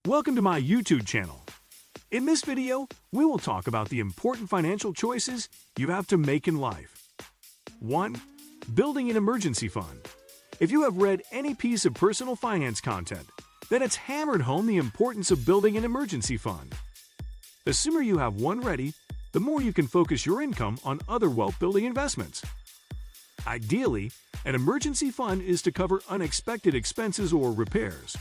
Welcome to my YouTube channel. In this video, we will talk about the important financial choices you have to make in life. 1. Building an emergency fund. If you have read any piece of personal finance content, then it's hammered home the importance of building an emergency fund. The sooner you have one ready, the more you can focus your income on other wealth-building investments. Ideally, an emergency fund is to cover unexpected expenses or repairs.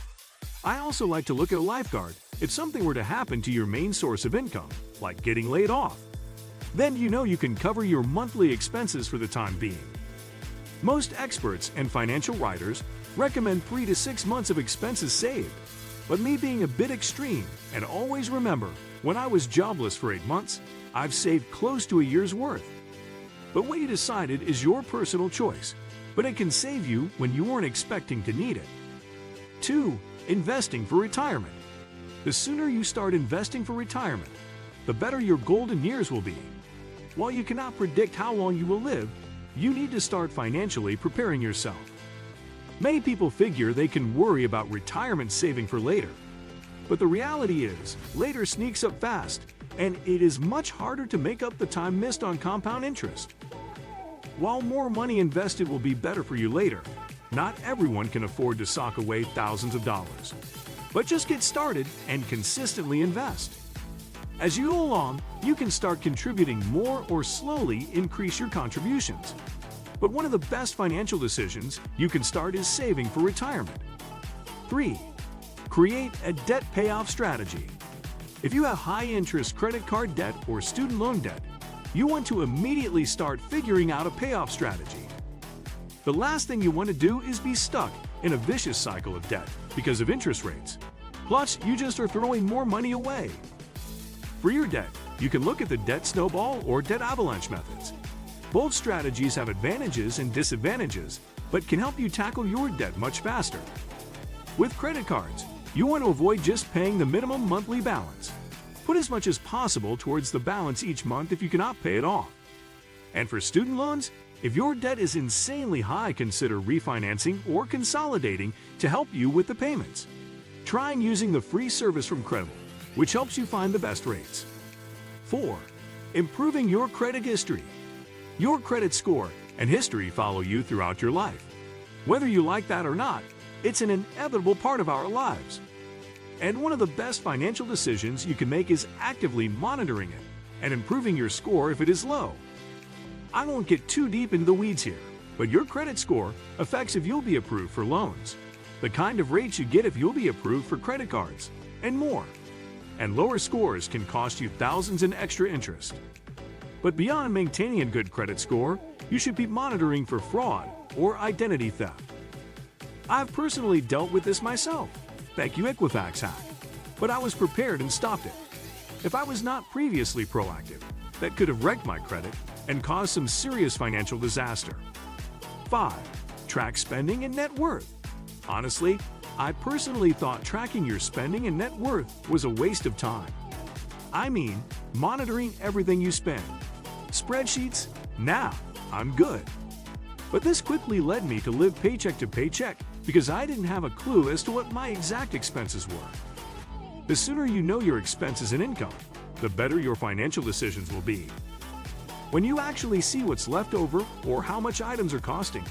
I also like to look at a lifeguard if something were to happen to your main source of income, like getting laid off. Then you know you can cover your monthly expenses for the time being. Most experts and financial writers recommend 3 to 6 months of expenses saved, but me being a bit extreme and always remember, when I was jobless for 8 months, I've saved close to a year's worth. But what you decided is your personal choice, but it can save you when you weren't expecting to need it. 2. Investing for retirement. The sooner you start investing for retirement, the better your golden years will be. While you cannot predict how long you will live, you need to start financially preparing yourself. Many people figure they can worry about retirement saving for later. But the reality is, later sneaks up fast, and it is much harder to make up the time missed on compound interest. While more money invested will be better for you later, not everyone can afford to sock away thousands of dollars. But just get started and consistently invest. As you go along, you can start contributing more or slowly increase your contributions. But one of the best financial decisions you can start is saving for retirement. 3. Create a debt payoff strategy. If you have high-interest credit card debt or student loan debt, you want to immediately start figuring out a payoff strategy. The last thing you want to do is be stuck in a vicious cycle of debt because of interest rates. Plus, you just are throwing more money away. For your debt, you can look at the debt snowball or debt avalanche methods. Both strategies have advantages and disadvantages, but can help you tackle your debt much faster. With credit cards, you want to avoid just paying the minimum monthly balance. Put as much as possible towards the balance each month if you cannot pay it off. And for student loans, if your debt is insanely high, consider refinancing or consolidating to help you with the payments. Trying using the free service from Credible, which helps you find the best rates. 4. Improving your credit history. Your credit score and history follow you throughout your life. Whether you like that or not, it's an inevitable part of our lives. And one of the best financial decisions you can make is actively monitoring it and improving your score if it is low. I won't get too deep into the weeds here, but your credit score affects if you'll be approved for loans, the kind of rates you get if you'll be approved for credit cards, and more. And lower scores can cost you thousands in extra interest. But beyond maintaining a good credit score, you should be monitoring for fraud or identity theft. I've personally dealt with this myself. Thank you, Equifax hack. But I was prepared and stopped it. If I was not previously proactive, that could have wrecked my credit and caused some serious financial disaster. 5. Track spending and net worth. Honestly, I personally thought tracking your spending and net worth was a waste of time. I mean, monitoring everything you spend. Spreadsheets? Nah, I'm good. But this quickly led me to live paycheck to paycheck because I didn't have a clue as to what my exact expenses were. The sooner you know your expenses and income, the better your financial decisions will be. When you actually see what's left over or how much items are costing,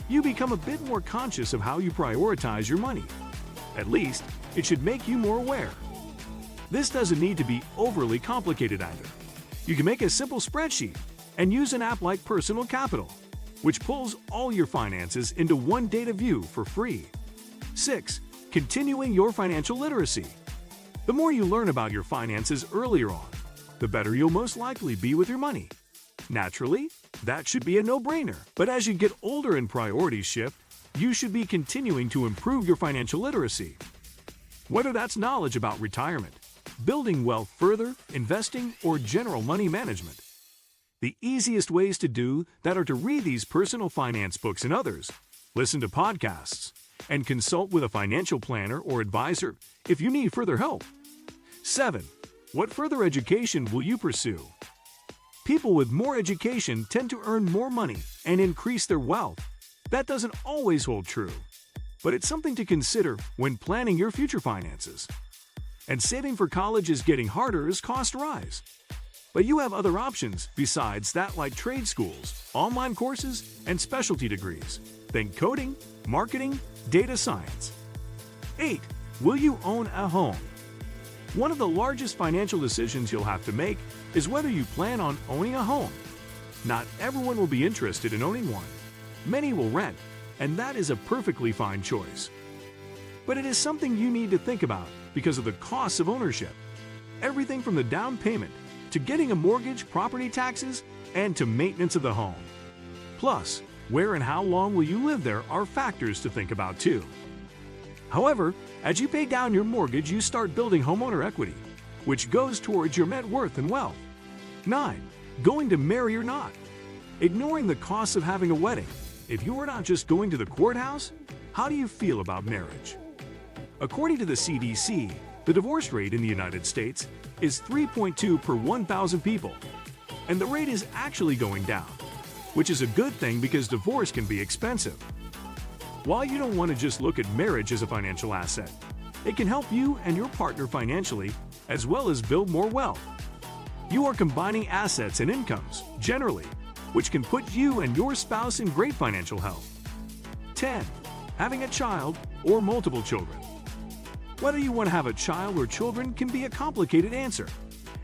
you become a bit more conscious of how you prioritize your money. At least, it should make you more aware. This doesn't need to be overly complicated either. You can make a simple spreadsheet and use an app like Personal Capital, which pulls all your finances into one data view for free. 6. Continuing your financial literacy. The more you learn about your finances earlier on, the better you'll most likely be with your money. Naturally, that should be a no-brainer, but as you get older and priorities shift, you should be continuing to improve your financial literacy. Whether that's knowledge about retirement, building wealth further, investing, or general money management. The easiest ways to do that are to read these personal finance books and others, listen to podcasts, and consult with a financial planner or advisor if you need further help. 7. What further education will you pursue? People with more education tend to earn more money and increase their wealth. That doesn't always hold true, but it's something to consider when planning your future finances. and saving for college is getting harder as costs rise. But you have other options besides that, like trade schools, online courses, and specialty degrees. Think coding, marketing, data science. 8. Will you own a home? One of the largest financial decisions you'll have to make is whether you plan on owning a home. Not everyone will be interested in owning one. Many will rent, and that is a perfectly fine choice. But it is something you need to think about because of the costs of ownership. Everything from the down payment to getting a mortgage, property taxes, and to maintenance of the home. Plus, where and how long will you live there are factors to think about too. However, as you pay down your mortgage, you start building homeowner equity, which goes towards your net worth and wealth. 9. Going to marry or not? Ignoring the costs of having a wedding. If you are not just going to the courthouse, how do you feel about marriage? According to the CDC, the divorce rate in the United States is 3.2 per 1,000 people, and the rate is actually going down, which is a good thing because divorce can be expensive. While you don't want to just look at marriage as a financial asset, it can help you and your partner financially as well as build more wealth. You are combining assets and incomes, generally, which can put you and your spouse in great financial health. 10. Having a child or multiple children. Whether you want to have a child or children can be a complicated answer,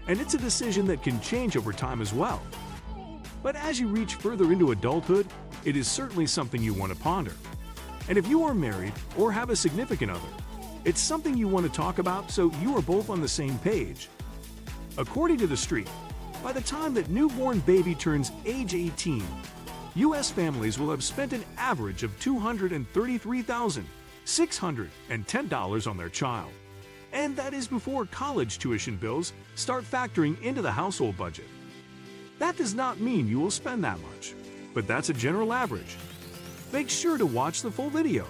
and it's a decision that can change over time as well. But as you reach further into adulthood, it is certainly something you want to ponder. And if you are married or have a significant other, it's something you want to talk about so you are both on the same page. According to The Street, by the time that newborn baby turns age 18, U.S. families will have spent an average of $233,610 on their child. And that is before college tuition bills start factoring into the household budget. That does not mean you will spend that much, but that's a general average. Make sure to watch the full video.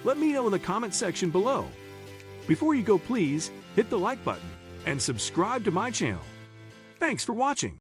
Let me know in the comment section below. Before you go, please hit the like button and subscribe to my channel. Thanks for watching.